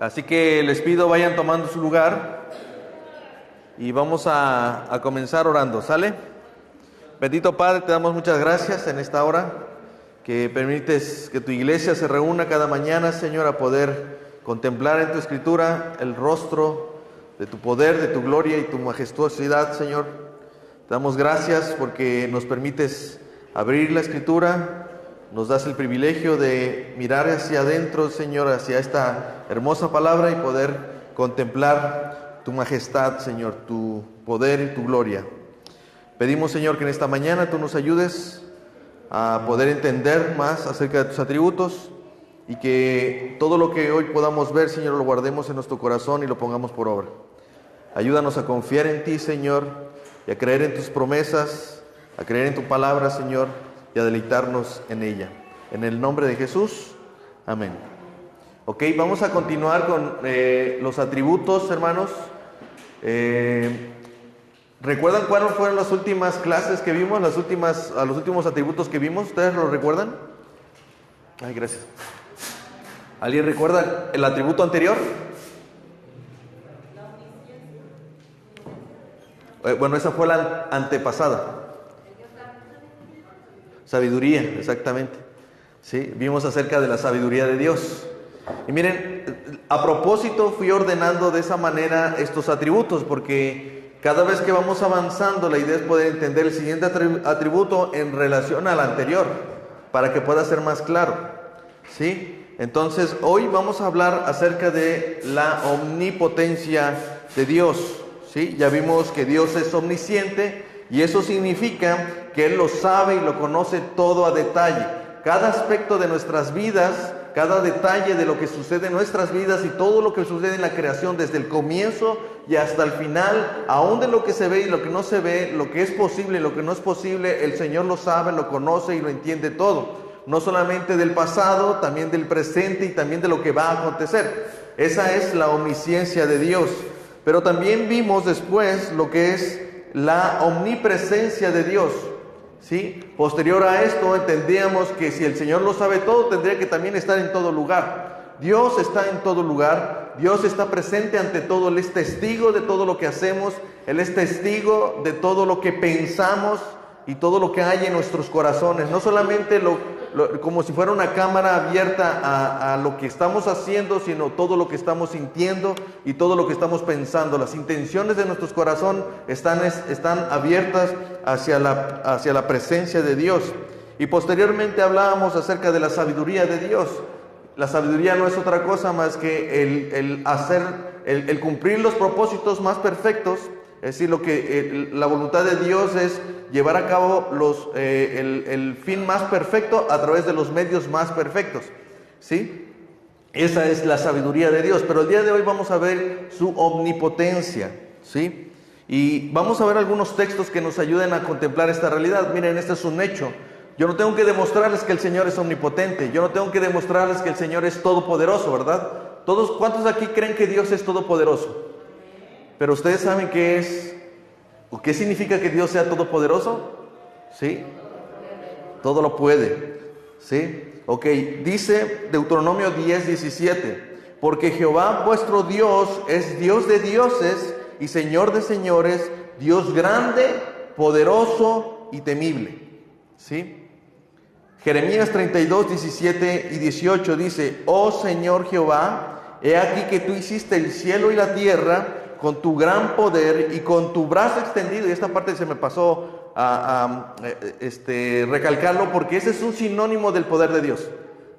Así que les pido vayan tomando su lugar y vamos a comenzar orando, ¿sale? Bendito Padre, te damos muchas gracias en esta hora, que permites que tu iglesia se reúna cada mañana, Señor, a poder contemplar en tu Escritura el rostro de tu poder, de tu gloria y tu majestuosidad, Señor. Te damos gracias porque nos permites abrir la Escritura, nos das el privilegio de mirar hacia adentro, Señor, hacia esta hermosa palabra y poder contemplar tu majestad, Señor, tu poder y tu gloria. Pedimos, Señor, que en esta mañana tú nos ayudes a poder entender más acerca de tus atributos y que todo lo que hoy podamos ver, Señor, lo guardemos en nuestro corazón y lo pongamos por obra. Ayúdanos a confiar en ti, Señor, y a creer en tus promesas, a creer en tu palabra, Señor, y a deleitarnos en ella. En el nombre de Jesús, amén. Ok, vamos a continuar con los atributos, hermanos. ¿Recuerdan cuáles fueron las últimas clases que vimos? Los últimos atributos que vimos, ¿ustedes lo recuerdan? Ay, gracias. ¿Alguien recuerda el atributo anterior? Bueno, esa fue la antepasada. Sabiduría, exactamente. Sí, vimos acerca de la sabiduría de Dios. Y miren, a propósito fui ordenando de esa manera estos atributos, porque cada vez que vamos avanzando, la idea es poder entender el siguiente atributo en relación al anterior, para que pueda ser más claro. ¿Sí? Entonces, hoy vamos a hablar acerca de la omnipotencia de Dios. ¿Sí? Ya vimos que Dios es omnisciente y eso significa que Él lo sabe y lo conoce todo a detalle. Cada aspecto de nuestras vidas, cada detalle de lo que sucede en nuestras vidas y todo lo que sucede en la creación desde el comienzo y hasta el final, aún de lo que se ve y lo que no se ve, lo que es posible y lo que no es posible, el Señor lo sabe, lo conoce y lo entiende todo. No solamente del pasado, también del presente y también de lo que va a acontecer. Esa es la omnisciencia de Dios. Pero también vimos después lo que es la omnipresencia de Dios. ¿Sí? Posterior a esto entendíamos que si el Señor lo sabe todo, tendría que también estar en todo lugar. Dios está en todo lugar, Dios está presente ante todo, Él es testigo de todo lo que hacemos, Él es testigo de todo lo que pensamos y todo lo que hay en nuestros corazones. No solamente como si fuera una cámara abierta a lo que estamos haciendo, sino todo lo que estamos sintiendo y todo lo que estamos pensando. Las intenciones de nuestros corazones están abiertas hacia la presencia de Dios. Y posteriormente hablábamos acerca de la sabiduría de Dios. La sabiduría no es otra cosa más que el cumplir los propósitos más perfectos. Es decir, la voluntad de Dios es llevar a cabo el fin más perfecto a través de los medios más perfectos. ¿Sí? Esa es la sabiduría de Dios. Pero el día de hoy vamos a ver su omnipotencia. ¿Sí? Y vamos a ver algunos textos que nos ayuden a contemplar esta realidad. Miren, este es un hecho. Yo no tengo que demostrarles que el Señor es omnipotente. Yo no tengo que demostrarles que el Señor es todopoderoso, ¿verdad? ¿Cuántos aquí creen que Dios es todopoderoso? Pero ustedes saben qué es, o qué significa que Dios sea todopoderoso. ¿Sí? Todo lo puede. ¿Sí? Ok, dice Deuteronomio 10:17, porque Jehová vuestro Dios es Dios de dioses y Señor de señores, Dios grande, poderoso y temible. ¿Sí? Jeremías 32:17-18 dice, oh Señor Jehová, he aquí que tú hiciste el cielo y la tierra con tu gran poder y con tu brazo extendido. Y esta parte se me pasó recalcarlo, porque ese es un sinónimo del poder de Dios.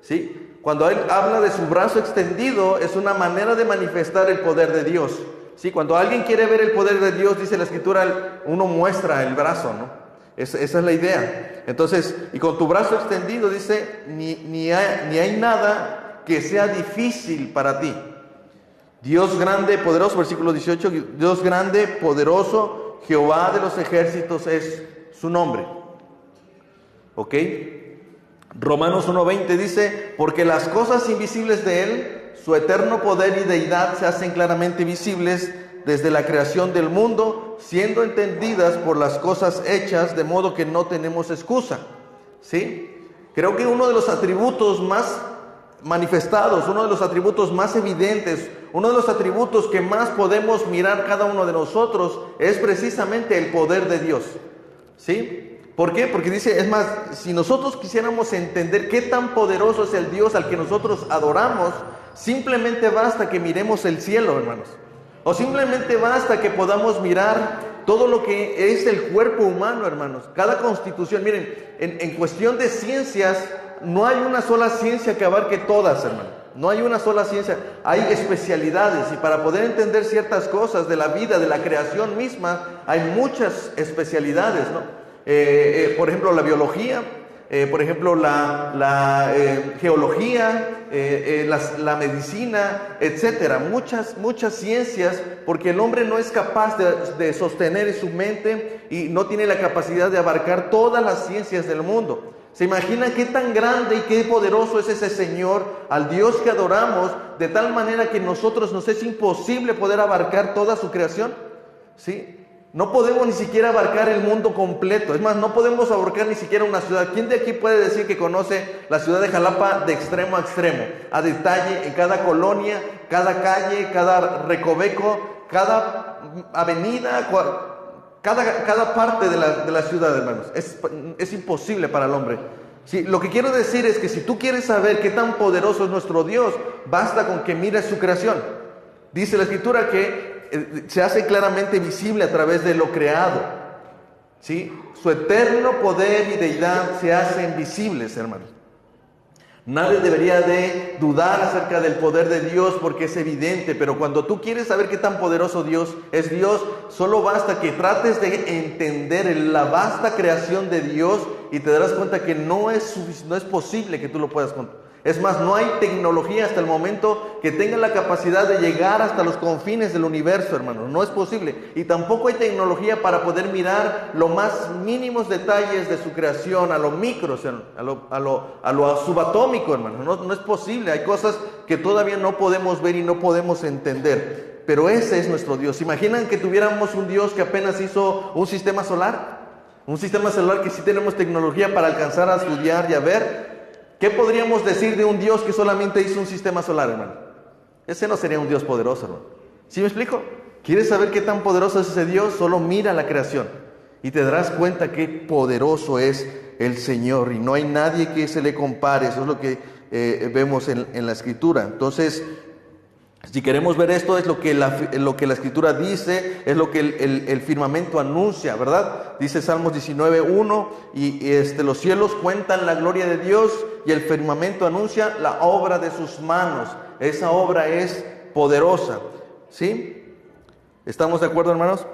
¿Sí? Cuando él habla de su brazo extendido, es una manera de manifestar el poder de Dios. ¿Sí? Cuando alguien quiere ver el poder de Dios, dice la Escritura, uno muestra el brazo, ¿no? Esa es la idea. Entonces, y con tu brazo extendido, dice, ni hay nada que sea difícil para ti. Dios grande, poderoso, versículo 18, Dios grande, poderoso, Jehová de los ejércitos es su nombre. ¿Ok? Romanos 1:20 dice, porque las cosas invisibles de Él, su eterno poder y deidad se hacen claramente visibles desde la creación del mundo, siendo entendidas por las cosas hechas, de modo que no tenemos excusa. ¿Sí? Creo que uno de los atributos más manifestados, uno de los atributos más evidentes, uno de los atributos que más podemos mirar cada uno de nosotros es precisamente el poder de Dios. ¿Sí? ¿Por qué? Porque dice, es más, si nosotros quisiéramos entender qué tan poderoso es el Dios al que nosotros adoramos, simplemente basta que miremos el cielo, hermanos. O simplemente basta que podamos mirar todo lo que es el cuerpo humano, hermanos. Cada constitución, miren, en cuestión de ciencias, no hay una sola ciencia que abarque todas, hermano. No hay una sola ciencia, hay especialidades. Y para poder entender ciertas cosas de la vida, de la creación misma, hay muchas especialidades, ¿no? Por ejemplo, la biología, por ejemplo, la geología, la medicina, etcétera. Muchas ciencias, porque el hombre no es capaz de sostener en su mente y no tiene la capacidad de abarcar todas las ciencias del mundo. ¿Se imaginan qué tan grande y qué poderoso es ese Señor, al Dios que adoramos, de tal manera que nosotros nos es imposible poder abarcar toda su creación? ¿Sí? No podemos ni siquiera abarcar el mundo completo. Es más, no podemos abarcar ni siquiera una ciudad. ¿Quién de aquí puede decir que conoce la ciudad de Jalapa de extremo a extremo? A detalle, en cada colonia, cada calle, cada recoveco, cada avenida, cada parte de la ciudad, hermanos. Es imposible para el hombre. Sí, lo que quiero decir es que si tú quieres saber qué tan poderoso es nuestro Dios, basta con que mires su creación. Dice la Escritura que se hace claramente visible a través de lo creado. ¿Sí? Su eterno poder y deidad se hacen visibles, hermanos. Nadie debería de dudar acerca del poder de Dios porque es evidente, pero cuando tú quieres saber qué tan poderoso Dios es Dios, solo basta que trates de entender la vasta creación de Dios y te darás cuenta que no es posible que tú lo puedas contar. Es más, no hay tecnología hasta el momento que tenga la capacidad de llegar hasta los confines del universo, hermano. No es posible. Y tampoco hay tecnología para poder mirar los más mínimos detalles de su creación, a lo micro, a lo subatómico, hermano. No es posible. Hay cosas que todavía no podemos ver y no podemos entender. Pero ese es nuestro Dios. ¿Se imaginan que tuviéramos un Dios que apenas hizo un sistema solar? Un sistema solar que sí tenemos tecnología para alcanzar a estudiar y a ver. ¿Qué podríamos decir de un Dios que solamente hizo un sistema solar, hermano? Ese no sería un Dios poderoso, hermano. ¿Sí me explico? ¿Quieres saber qué tan poderoso es ese Dios? Solo mira la creación y te darás cuenta qué poderoso es el Señor. Y no hay nadie que se le compare. Eso es lo que vemos en la Escritura. Entonces, si queremos ver esto, es lo que la Escritura dice, es lo que el firmamento anuncia, ¿verdad? Dice Salmos 19:1, y los cielos cuentan la gloria de Dios, y el firmamento anuncia la obra de sus manos. Esa obra es poderosa, ¿sí? ¿Estamos de acuerdo, hermanos?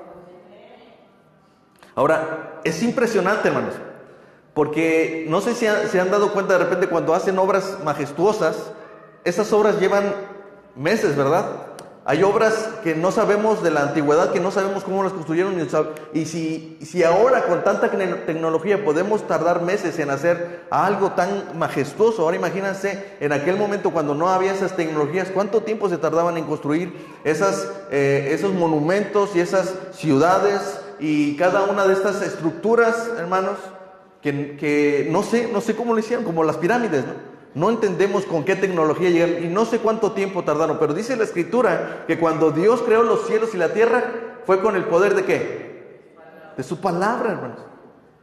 Ahora, es impresionante, hermanos, porque no sé si se han dado cuenta de repente cuando hacen obras majestuosas, esas obras llevan meses, ¿verdad? Hay obras que no sabemos de la antigüedad, que no sabemos cómo las construyeron, y si ahora con tanta tecnología podemos tardar meses en hacer algo tan majestuoso, ahora imagínense en aquel momento cuando no había esas tecnologías, cuánto tiempo se tardaban en construir esos monumentos y esas ciudades y cada una de estas estructuras, hermanos, que no sé cómo lo hicieron, como las pirámides, ¿no? No entendemos con qué tecnología llegaron y no sé cuánto tiempo tardaron, pero dice la Escritura que cuando Dios creó los cielos y la tierra, fue con el poder ¿de qué? De su palabra, hermanos.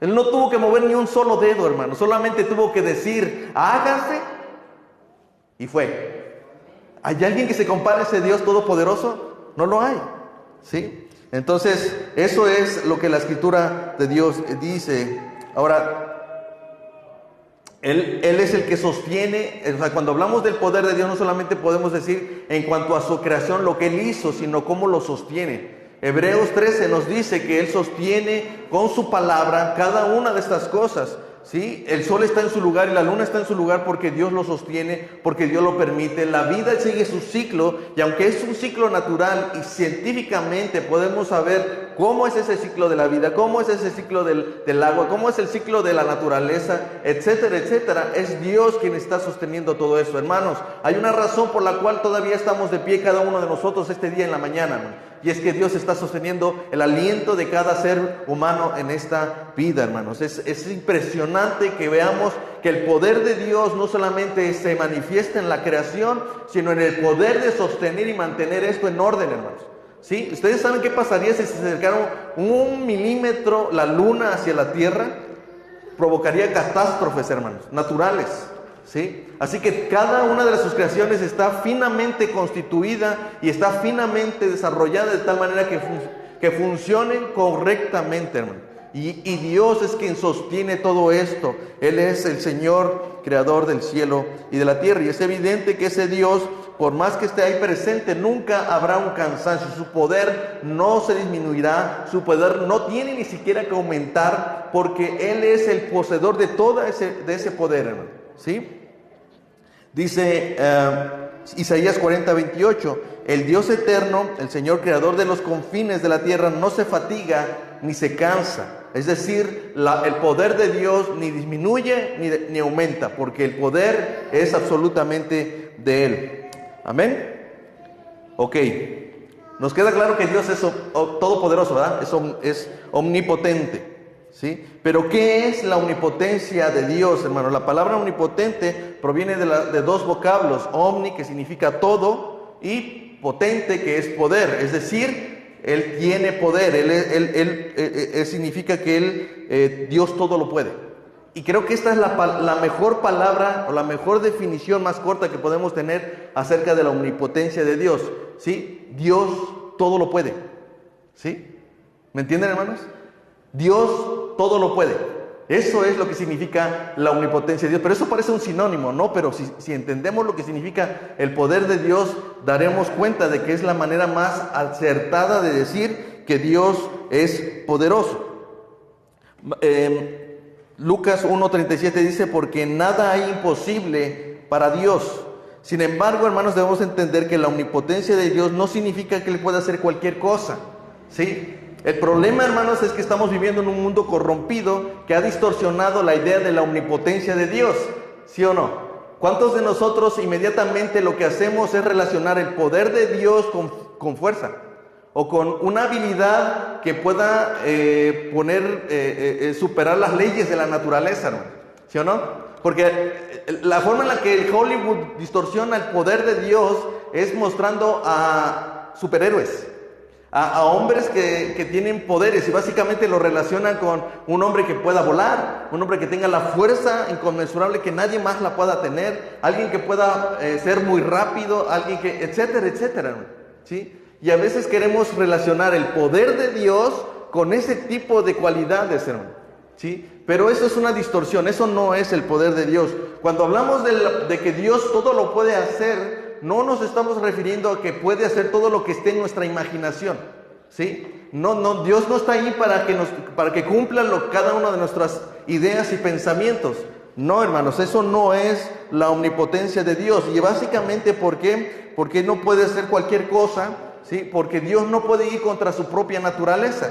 Él no tuvo que mover ni un solo dedo, hermanos, solamente tuvo que decir, hágase, y fue. ¿Hay alguien que se compare a ese Dios todopoderoso? No lo hay, ¿sí? Entonces, eso es lo que la Escritura de Dios dice. Ahora, Él es el que sostiene. O sea, cuando hablamos del poder de Dios, no solamente podemos decir en cuanto a su creación lo que Él hizo, sino cómo lo sostiene. Hebreos 13 nos dice que Él sostiene con su palabra cada una de estas cosas, ¿sí? El sol está en su lugar y la luna está en su lugar porque Dios lo sostiene, porque Dios lo permite. La vida sigue su ciclo, y aunque es un ciclo natural y científicamente podemos saber cómo es ese ciclo de la vida, cómo es ese ciclo del agua, cómo es el ciclo de la naturaleza, etcétera, etcétera. Es Dios quien está sosteniendo todo eso, hermanos. Hay una razón por la cual todavía estamos de pie cada uno de nosotros este día en la mañana, hermano. Y es que Dios está sosteniendo el aliento de cada ser humano en esta vida, hermanos. Es impresionante que veamos que el poder de Dios no solamente se manifiesta en la creación, sino en el poder de sostener y mantener esto en orden, hermanos. ¿Sí? ¿Ustedes saben qué pasaría si se acercaron 1 milímetro la luna hacia la tierra? Provocaría catástrofes, hermanos, naturales. ¿Sí? Así que cada una de sus creaciones está finamente constituida y está finamente desarrollada de tal manera que funcionen correctamente, hermano. Y Dios es quien sostiene todo esto. Él es el Señor, creador del cielo y de la tierra. Y es evidente que ese Dios, por más que esté ahí presente, nunca habrá un cansancio. Su poder no se disminuirá, su poder no tiene ni siquiera que aumentar, porque Él es el poseedor de todo ese poder, hermano. ¿Sí? Dice Isaías 40:28, el Dios eterno, el Señor creador de los confines de la tierra, no se fatiga ni se cansa. Es decir, el poder de Dios ni disminuye ni aumenta, porque el poder es absolutamente de Él. Amén. Ok, nos queda claro que Dios es todopoderoso, ¿verdad? Es omnipotente. ¿Sí? Pero ¿qué es la omnipotencia de Dios, hermano? La palabra omnipotente proviene de dos vocablos: omni, que significa todo, y potente, que es poder. Es decir, Él tiene poder, Él significa que Dios todo lo puede. Y creo que esta es la mejor palabra o la mejor definición más corta que podemos tener acerca de la omnipotencia de Dios. ¿Sí? Dios todo lo puede. ¿Sí? ¿Me entienden, hermanos? Dios todo lo puede. Eso es lo que significa la omnipotencia de Dios. Pero eso parece un sinónimo, ¿no? Pero si entendemos lo que significa el poder de Dios, daremos cuenta de que es la manera más acertada de decir que Dios es poderoso. Lucas 1:37 dice, porque nada hay imposible para Dios. Sin embargo, hermanos, debemos entender que la omnipotencia de Dios no significa que Él pueda hacer cualquier cosa. ¿Sí? El problema, hermanos, es que estamos viviendo en un mundo corrompido que ha distorsionado la idea de la omnipotencia de Dios, ¿sí o no? ¿Cuántos de nosotros inmediatamente lo que hacemos es relacionar el poder de Dios con fuerza? O con una habilidad que pueda superar las leyes de la naturaleza, ¿no? ¿Sí o no? Porque la forma en la que el Hollywood distorsiona el poder de Dios es mostrando a superhéroes, a hombres que tienen poderes, y básicamente lo relacionan con un hombre que pueda volar, un hombre que tenga la fuerza inconmensurable que nadie más la pueda tener, alguien que pueda ser muy rápido, alguien que, etcétera, etcétera, ¿sí? Y a veces queremos relacionar el poder de Dios con ese tipo de cualidades, hermano, ¿sí? Pero eso es una distorsión, eso no es el poder de Dios. Cuando hablamos de que Dios todo lo puede hacer, no nos estamos refiriendo a que puede hacer todo lo que esté en nuestra imaginación, ¿sí? No, Dios no está ahí para que cumpla cada una de nuestras ideas y pensamientos. No, hermanos, eso no es la omnipotencia de Dios. Y básicamente, ¿por qué? Porque no puede hacer cualquier cosa, ¿sí? Porque Dios no puede ir contra su propia naturaleza.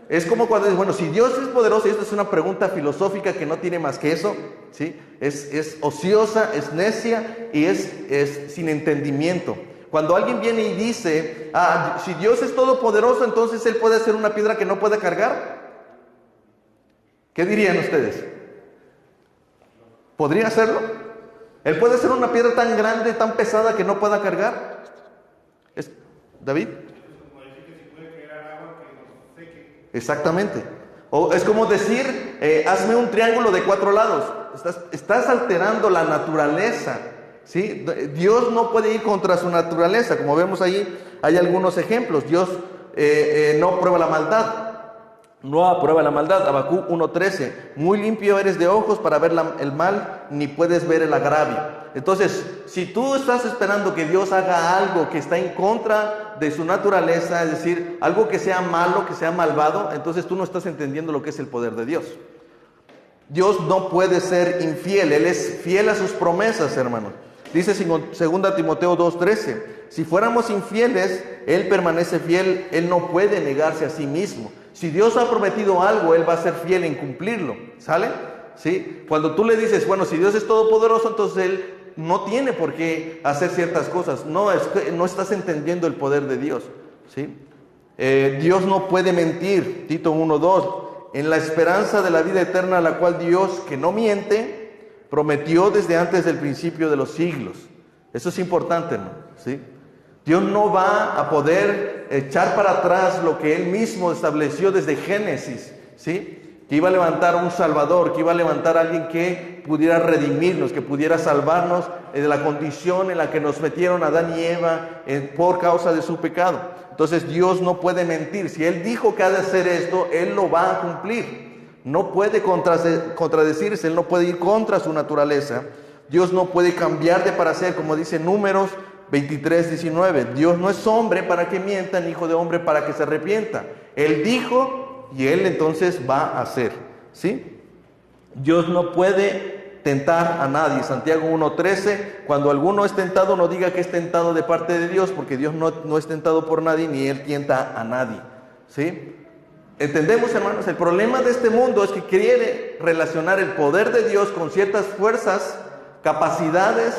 Es como cuando dices, bueno, si Dios es poderoso, y esta es una pregunta filosófica que no tiene más que eso, ¿sí? Es ociosa, es necia y es sin entendimiento. Cuando alguien viene y dice, si Dios es todopoderoso, entonces Él puede hacer una piedra que no pueda cargar. ¿Qué dirían ustedes? ¿Podría hacerlo? ¿Él puede hacer una piedra tan grande, tan pesada que no pueda cargar? ¿David? Exactamente. O es como decir, hazme un triángulo de 4 lados. Estás alterando la naturaleza, ¿sí? Dios no puede ir contra su naturaleza. Como vemos ahí, hay algunos ejemplos. Dios no prueba la maldad. No aprueba la maldad. Habacuc 1:13. Muy limpio eres de ojos para ver el mal, ni puedes ver el agravio. Entonces, si tú estás esperando que Dios haga algo que está en contra de su naturaleza, es decir, algo que sea malo, que sea malvado, entonces tú no estás entendiendo lo que es el poder de Dios. Dios no puede ser infiel, Él es fiel a sus promesas, hermanos. Dice 2 Timoteo 2:13, si fuéramos infieles, Él permanece fiel, Él no puede negarse a sí mismo. Si Dios ha prometido algo, Él va a ser fiel en cumplirlo, ¿sale? ¿Sí? Cuando tú le dices, bueno, si Dios es todopoderoso, entonces Él no tiene por qué hacer ciertas cosas. No, es que no estás entendiendo el poder de Dios, ¿sí? Dios no puede mentir, Tito 1:2, en la esperanza de la vida eterna, la cual Dios, que no miente, prometió desde antes del principio de los siglos. Eso es importante, ¿no? ¿Sí? Dios no va a poder echar para atrás lo que Él mismo estableció desde Génesis, ¿sí? Que iba a levantar un Salvador, que iba a levantar a alguien que pudiera redimirnos, que pudiera salvarnos de la condición en la que nos metieron Adán y Eva por causa de su pecado. Entonces Dios no puede mentir. Si Él dijo que ha de hacer esto, Él lo va a cumplir. No puede contradecirse, Él no puede ir contra su naturaleza. Dios no puede cambiar de parecer, como dice Números 23:19. Dios no es hombre para que mienta, ni hijo de hombre para que se arrepienta. Él dijo y Él entonces va a hacer, ¿sí? Dios no puede tentar a nadie. Santiago 1:13, cuando alguno es tentado, no diga que es tentado de parte de Dios, porque Dios no es tentado por nadie, ni Él tienta a nadie, ¿sí? ¿Entendemos, hermanos? El problema de este mundo es que quiere relacionar el poder de Dios con ciertas fuerzas, capacidades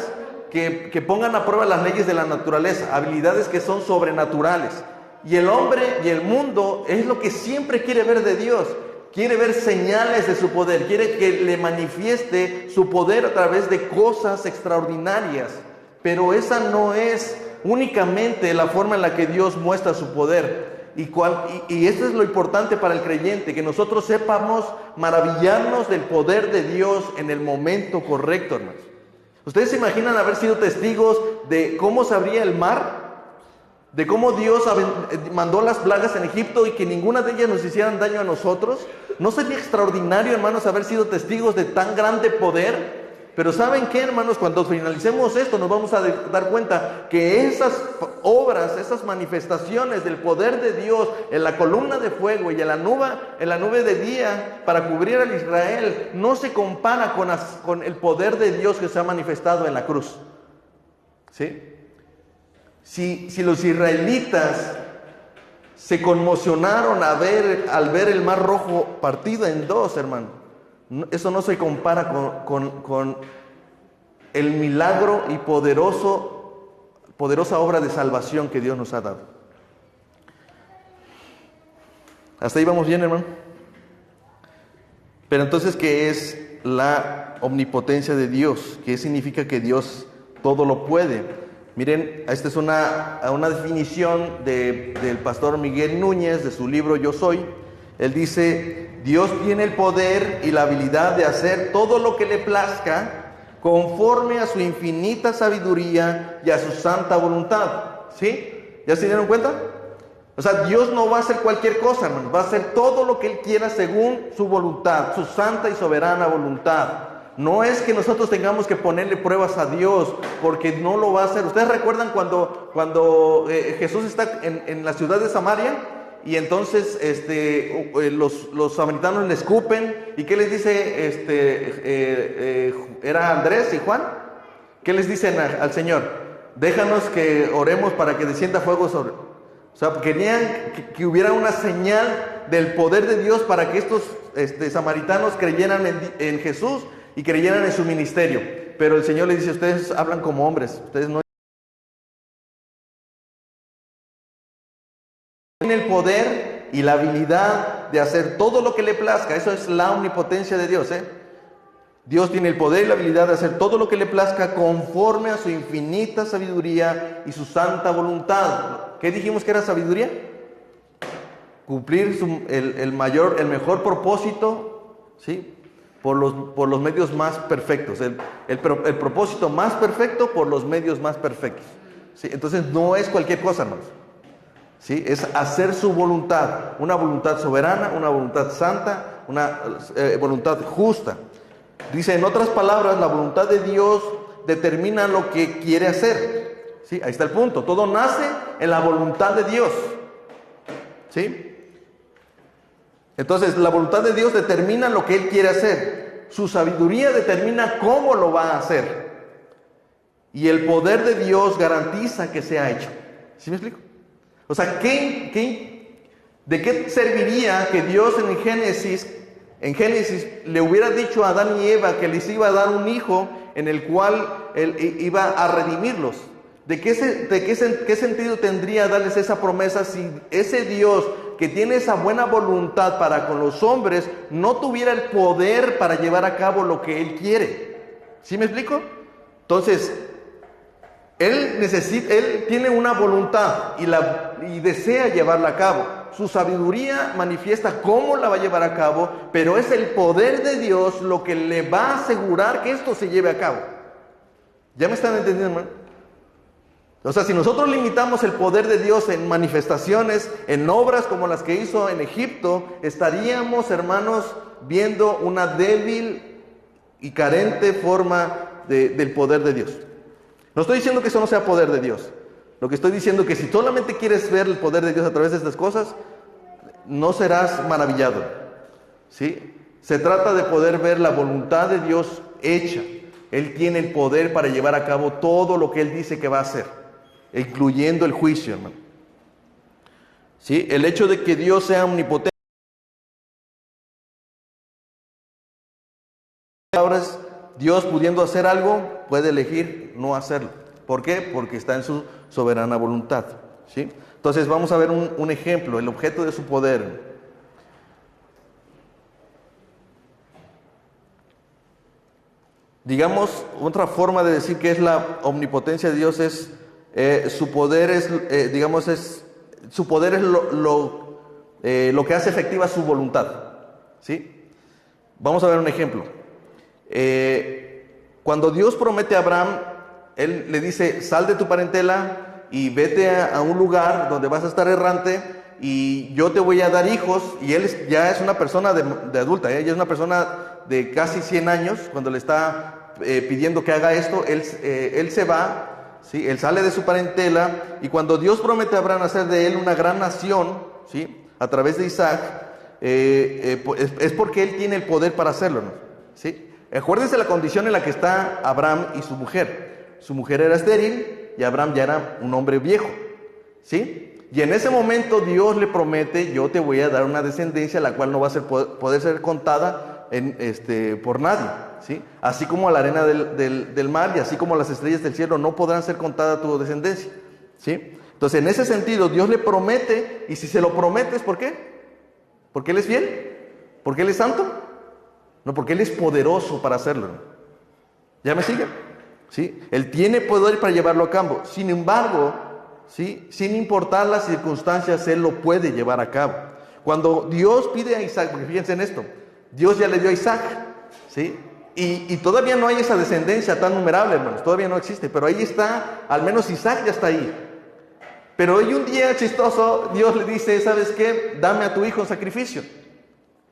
que pongan a prueba las leyes de la naturaleza, habilidades que son sobrenaturales. Y el hombre y el mundo es lo que siempre quiere ver de Dios. Quiere ver señales de su poder, quiere que le manifieste su poder a través de cosas extraordinarias. Pero esa no es únicamente la forma en la que Dios muestra su poder. Y esto es lo importante para el creyente, que nosotros sepamos maravillarnos del poder de Dios en el momento correcto, hermanos. ¿Ustedes se imaginan haber sido testigos de cómo se abría el mar? De cómo Dios mandó las plagas en Egipto y que ninguna de ellas nos hicieran daño a nosotros. ¿No sería extraordinario, hermanos, haber sido testigos de tan grande poder? Pero ¿saben qué, hermanos? Cuando finalicemos esto nos vamos a dar cuenta que esas obras, esas manifestaciones del poder de Dios en la columna de fuego y en la nube de día para cubrir al Israel no se compara con el poder de Dios que se ha manifestado en la cruz, ¿sí? Si los israelitas se conmocionaron al ver el mar rojo partido en dos, hermano, eso no se compara con el milagro y poderosa obra de salvación que Dios nos ha dado. ¿Hasta ahí vamos bien, hermano? Pero entonces, ¿qué es la omnipotencia de Dios? ¿Qué significa que Dios todo lo puede? Miren, esta es una definición del pastor Miguel Núñez de su libro Yo Soy. Él dice: Dios tiene el poder y la habilidad de hacer todo lo que le plazca conforme a su infinita sabiduría y a su santa voluntad. ¿Sí? ¿Ya se dieron cuenta? O sea, Dios no va a hacer cualquier cosa, hermano. Va a hacer todo lo que Él quiera según su voluntad, su santa y soberana voluntad. No es que nosotros tengamos que ponerle pruebas a Dios, porque no lo va a hacer. ¿Ustedes recuerdan cuando Jesús está en la ciudad de Samaria? Y entonces los samaritanos le escupen. ¿Y qué les dice? ¿Era Andrés y Juan? ¿Qué les dicen al Señor? Déjanos que oremos para que descienda fuego sobre... O sea, querían que hubiera una señal del poder de Dios para que estos samaritanos creyeran en Jesús y creyeran en su ministerio. Pero el Señor les dice: ustedes hablan como hombres, ustedes no tienen el poder y la habilidad de hacer todo lo que le plazca. Eso es la omnipotencia de Dios, ¿eh? Dios tiene el poder y la habilidad de hacer todo lo que le plazca conforme a su infinita sabiduría y su santa voluntad. ¿Qué dijimos que era sabiduría? Cumplir el mejor propósito, ¿sí? Por los medios más perfectos. El propósito más perfecto por los medios más perfectos, ¿sí? Entonces no es cualquier cosa, hermanos, ¿sí? Es hacer su voluntad, una voluntad soberana, una voluntad santa, una voluntad justa. Dice, en otras palabras, la voluntad de Dios determina lo que quiere hacer, ¿sí? Ahí está el punto. Todo nace en la voluntad de Dios, ¿sí? Entonces, la voluntad de Dios determina lo que Él quiere hacer. Su sabiduría determina cómo lo va a hacer. y el poder de Dios garantiza que sea hecho. ¿Sí me explico? O sea, ¿de qué serviría que Dios en Génesis le hubiera dicho a Adán y Eva que les iba a dar un hijo en el cual él iba a redimirlos? ¿Qué sentido tendría darles esa promesa si ese Dios que tiene esa buena voluntad para con los hombres no tuviera el poder para llevar a cabo lo que Él quiere? ¿Sí me explico? Entonces, Él tiene una voluntad y desea llevarla a cabo. Su sabiduría manifiesta cómo la va a llevar a cabo, pero es el poder de Dios lo que le va a asegurar que esto se lleve a cabo. ¿Ya me están entendiendo, hermano? O sea, si nosotros limitamos el poder de Dios en manifestaciones, en obras como las que hizo en Egipto, estaríamos, hermanos, viendo una débil y carente forma del poder de Dios. No estoy diciendo que eso no sea poder de Dios. Lo que estoy diciendo es que si solamente quieres ver el poder de Dios a través de estas cosas, no serás maravillado. ¿Sí? Se trata de poder ver la voluntad de Dios hecha. Él tiene el poder para llevar a cabo todo lo que Él dice que va a hacer, incluyendo el juicio, hermano. ¿Sí? El hecho de que Dios sea omnipotente, Dios pudiendo hacer algo, puede elegir no hacerlo. ¿Por qué? Porque está en su soberana voluntad. ¿Sí? Entonces vamos a ver un ejemplo, el objeto de su poder. Digamos, otra forma de decir que es la omnipotencia de Dios es su poder es, su poder es lo que hace efectiva su voluntad. ¿Sí? Vamos a ver un ejemplo. Cuando Dios promete a Abraham, Él le dice, sal de tu parentela y vete a un lugar donde vas a estar errante y yo te voy a dar hijos. Y él ya es una persona de adulta, ya es una persona de casi 100 años. Cuando le está pidiendo que haga esto, él se va, ¿sí? Él sale de su parentela, y cuando Dios promete a Abraham hacer de él una gran nación, ¿sí? A través de Isaac, es porque él tiene el poder para hacerlo, ¿no? ¿Sí? Acuérdense la condición en la que está Abraham y su mujer. Su mujer era estéril y Abraham ya era un hombre viejo, ¿sí? Y en ese momento Dios le promete, yo te voy a dar una descendencia la cual no va a poder ser contada por nadie, ¿sí? Así como la arena del mar y así como las estrellas del cielo no podrán ser contadas tu descendencia, ¿sí? Entonces, en ese sentido, Dios le promete, y si se lo prometes, ¿por qué? ¿Porque Él es fiel? ¿Porque Él es santo? No, porque Él es poderoso para hacerlo. ¿Ya me siguen? ¿Sí? Él tiene poder para llevarlo a cabo. Sin embargo, ¿sí? Sin importar las circunstancias, Él lo puede llevar a cabo. Cuando Dios pide a Isaac, porque fíjense en esto, Dios ya le dio a Isaac, ¿sí? Y todavía no hay esa descendencia tan numerable, hermanos, todavía no existe, pero ahí está, al menos Isaac ya está ahí. Pero hoy un día chistoso, Dios le dice, ¿sabes qué? Dame a tu hijo en sacrificio,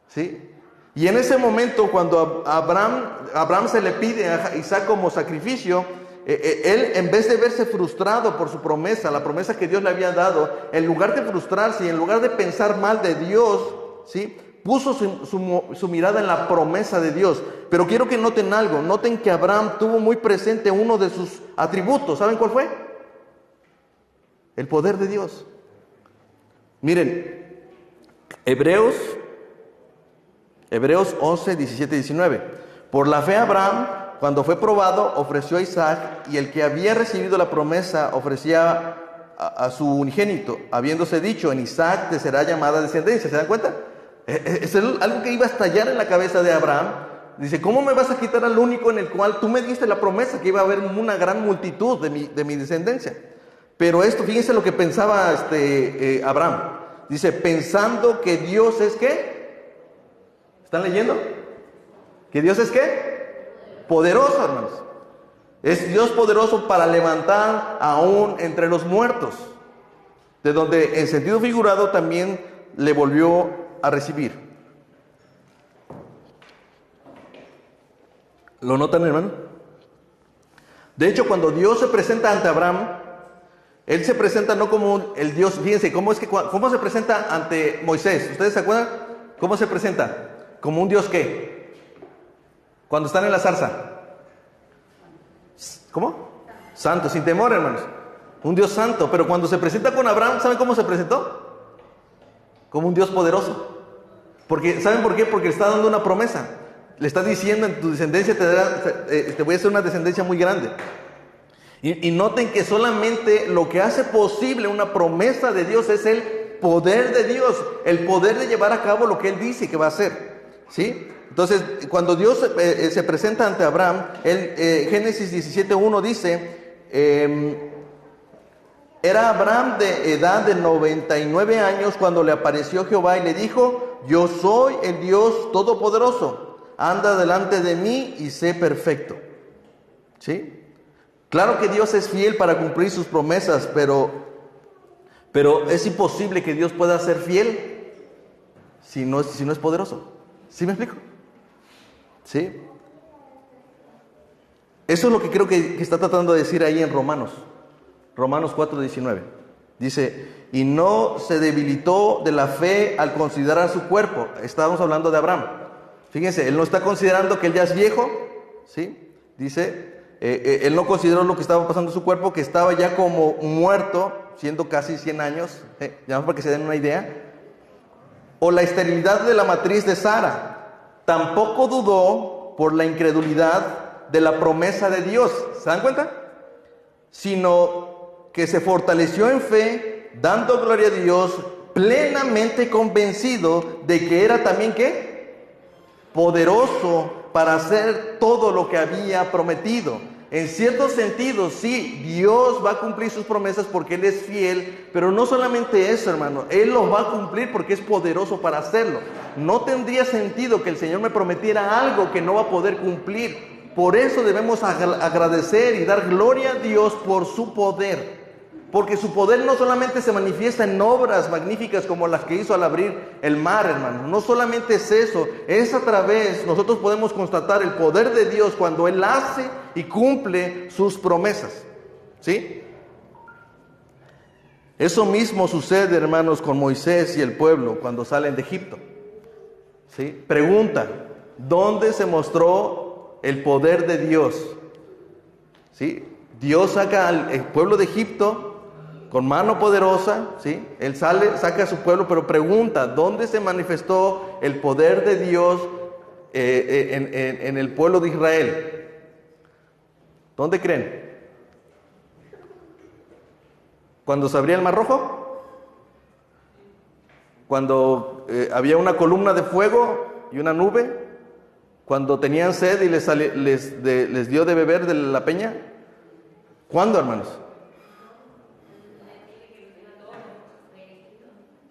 ¿sí? Y en ese momento, cuando Abraham se le pide a Isaac como sacrificio, él, en vez de verse frustrado por su promesa, la promesa que Dios le había dado, en lugar de frustrarse y en lugar de pensar mal de Dios, ¿sí? Puso su mirada en la promesa de Dios. Pero quiero que noten algo, noten que Abraham tuvo muy presente uno de sus atributos. ¿Saben cuál fue? El poder de Dios. Miren, Hebreos 11, 17 y 19. Por la fe Abraham, cuando fue probado, ofreció a Isaac, y el que había recibido la promesa ofrecía a su unigénito, habiéndose dicho, en Isaac te será llamada descendencia. ¿Se dan cuenta? Es algo que iba a estallar en la cabeza de Abraham. Dice, ¿cómo me vas a quitar al único en el cual tú me diste la promesa que iba a haber una gran multitud de mi descendencia? Pero esto, fíjense lo que pensaba Abraham. Dice, pensando que Dios es ¿qué? ¿Están leyendo? ¿Que Dios es qué? Poderoso, hermanos. Es Dios poderoso para levantar aún entre los muertos. De donde en sentido figurado también le volvió a recibir. ¿Lo notan, hermano? De hecho, cuando Dios se presenta ante Abraham, Él se presenta no como el Dios, fíjense, ¿cómo se presenta ante Moisés? ¿Ustedes se acuerdan? ¿Cómo se presenta? ¿Como un Dios qué? Cuando están en la zarza. ¿Cómo? Santo, sin temor, hermanos. Un Dios santo. Pero cuando se presenta con Abraham, ¿saben cómo se presentó? Como un Dios poderoso. Porque, ¿saben por qué? Porque le está dando una promesa. Le está diciendo, en tu descendencia te voy a hacer una descendencia muy grande. Y noten que solamente lo que hace posible una promesa de Dios es el poder de Dios, el poder de llevar a cabo lo que Él dice que va a hacer, ¿sí? Entonces, cuando Dios se presenta ante Abraham, Génesis 17:1 dice, era Abraham de edad de 99 años cuando le apareció Jehová y le dijo, yo soy el Dios Todopoderoso, anda delante de mí y sé perfecto, ¿sí? Claro que Dios es fiel para cumplir sus promesas, pero es imposible que Dios pueda ser fiel si no es poderoso. ¿Sí me explico? ¿Sí? Eso es lo que creo que está tratando de decir ahí en Romanos 4:19. Dice, y no se debilitó de la fe al considerar su cuerpo. Estábamos hablando de Abraham. Fíjense, él no está considerando que él ya es viejo, ¿sí? Dice, él no consideró lo que estaba pasando en su cuerpo, que estaba ya como muerto, siendo casi 100 años, ya más para que se den una idea. O la esterilidad de la matriz de Sara. Tampoco dudó por la incredulidad de la promesa de Dios. ¿Se dan cuenta? Sino que se fortaleció en fe, dando gloria a Dios, plenamente convencido de que era también, ¿qué? Poderoso para hacer todo lo que había prometido. En cierto sentido, sí, Dios va a cumplir sus promesas porque Él es fiel, pero no solamente eso, hermano, Él los va a cumplir porque es poderoso para hacerlo. No tendría sentido que el Señor me prometiera algo que no va a poder cumplir. Por eso debemos agradecer y dar gloria a Dios por su poder. Porque su poder no solamente se manifiesta en obras magníficas como las que hizo al abrir el mar, hermano. No solamente es eso, es a través, nosotros podemos constatar el poder de Dios cuando Él hace y cumple sus promesas. ¿Sí? Eso mismo sucede, hermanos, con Moisés y el pueblo cuando salen de Egipto. ¿Sí? Pregunta, ¿dónde se mostró el poder de Dios? ¿Sí? Dios saca al pueblo de Egipto con mano poderosa, ¿sí? Él saca a su pueblo, pero pregunta, ¿dónde se manifestó el poder de Dios en el pueblo de Israel? ¿Dónde creen? ¿Cuando se abría el Mar Rojo? ¿Cuando había una columna de fuego y una nube? ¿Cuando tenían sed y les dio de beber de la peña? ¿Cuándo, hermanos?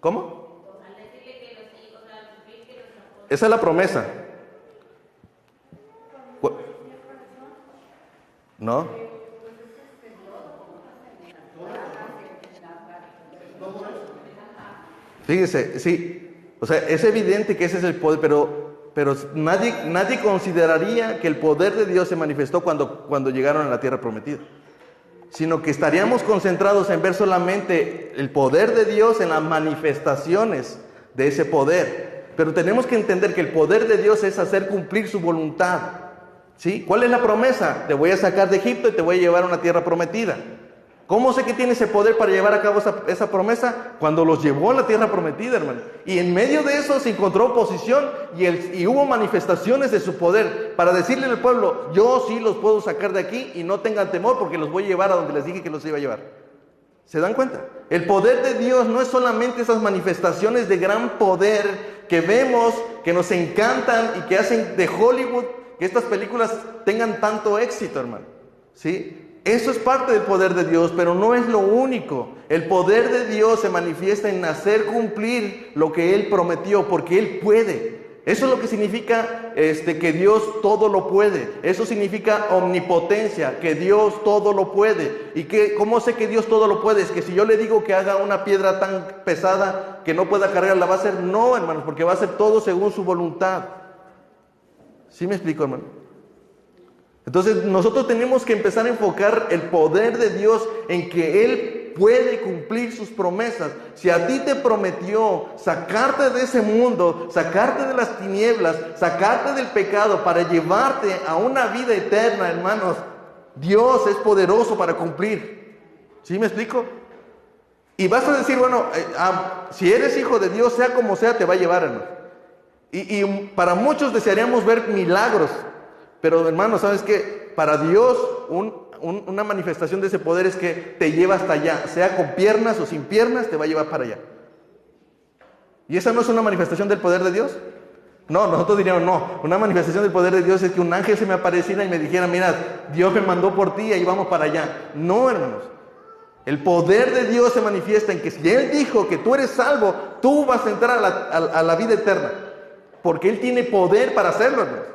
¿Cómo? Esa es la promesa. ¿No? Fíjese, sí. O sea, es evidente que ese es el poder, pero nadie consideraría que el poder de Dios se manifestó cuando llegaron a la tierra prometida. Sino que estaríamos concentrados en ver solamente el poder de Dios en las manifestaciones de ese poder. Pero tenemos que entender que el poder de Dios es hacer cumplir su voluntad. ¿Sí? ¿Cuál es la promesa? Te voy a sacar de Egipto y te voy a llevar a una tierra prometida. ¿Cómo sé que tiene ese poder para llevar a cabo esa promesa? Cuando los llevó a la tierra prometida, hermano. Y en medio de eso se encontró oposición y hubo manifestaciones de su poder para decirle al pueblo, yo sí los puedo sacar de aquí y no tengan temor porque los voy a llevar a donde les dije que los iba a llevar. ¿Se dan cuenta? El poder de Dios no es solamente esas manifestaciones de gran poder que vemos, que nos encantan y que hacen de Hollywood que estas películas tengan tanto éxito, hermano. ¿Sí? Eso es parte del poder de Dios, pero no es lo único. El poder de Dios se manifiesta en hacer cumplir lo que Él prometió, porque Él puede. Eso es lo que significa que Dios todo lo puede. Eso significa omnipotencia, que Dios todo lo puede. ¿Y cómo sé que Dios todo lo puede? Es que si yo le digo que haga una piedra tan pesada que no pueda cargarla, ¿va a hacer? No, hermanos, porque va a hacer todo según su voluntad. ¿Sí me explico, hermano? Entonces nosotros tenemos que empezar a enfocar el poder de Dios en que Él puede cumplir sus promesas. Si a ti te prometió sacarte de ese mundo, sacarte de las tinieblas, sacarte del pecado para llevarte a una vida eterna, hermanos, Dios es poderoso para cumplir. ¿Sí me explico? Y vas a decir, bueno, si eres hijo de Dios, sea como sea, te va a llevar, hermano. Y para muchos desearíamos ver milagros. Pero, hermano, ¿sabes qué? Para Dios, una manifestación de ese poder es que te lleva hasta allá. Sea con piernas o sin piernas, te va a llevar para allá. ¿Y esa no es una manifestación del poder de Dios? No, nosotros diríamos, no. Una manifestación del poder de Dios es que un ángel se me apareciera y me dijera, mira, Dios me mandó por ti y ahí vamos para allá. No, hermanos. El poder de Dios se manifiesta en que si Él dijo que tú eres salvo, tú vas a entrar a la vida eterna. Porque Él tiene poder para hacerlo, hermanos.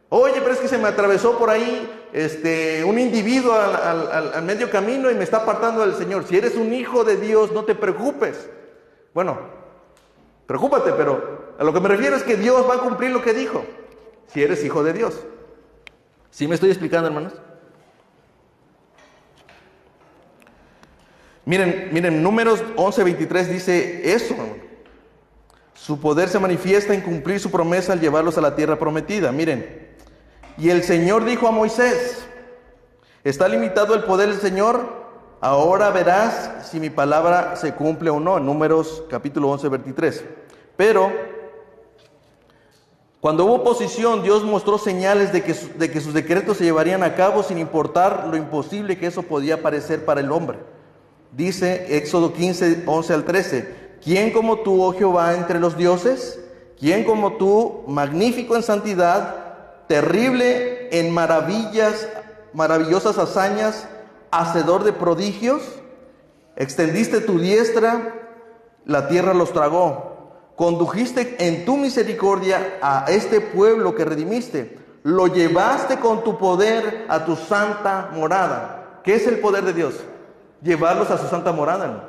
Oye, pero es que se me atravesó por ahí un individuo al medio camino y me está apartando del Señor. Si eres un hijo de Dios, no te preocupes. Bueno, preocúpate, pero a lo que me refiero es que Dios va a cumplir lo que dijo. Si eres hijo de Dios. ¿Sí me estoy explicando, hermanos? Miren, Números 11:23 dice eso, hermano. Su poder se manifiesta en cumplir su promesa al llevarlos a la tierra prometida. Miren, y el Señor dijo a Moisés, ¿está limitado el poder del Señor? Ahora verás si mi palabra se cumple o no. En Números capítulo 11:23. Pero cuando hubo oposición, Dios mostró señales de que sus decretos se llevarían a cabo sin importar lo imposible que eso podía parecer para el hombre. Dice Éxodo 15:11-13, ¿quién como tú, oh Jehová, entre los dioses? ¿Quién como tú, magnífico en santidad, terrible en maravillosas hazañas, hacedor de prodigios? Extendiste tu diestra, la tierra los tragó. Condujiste en tu misericordia a este pueblo que redimiste. Lo llevaste con tu poder a tu santa morada. ¿Qué es el poder de Dios? Llevarlos a su santa morada, ¿no?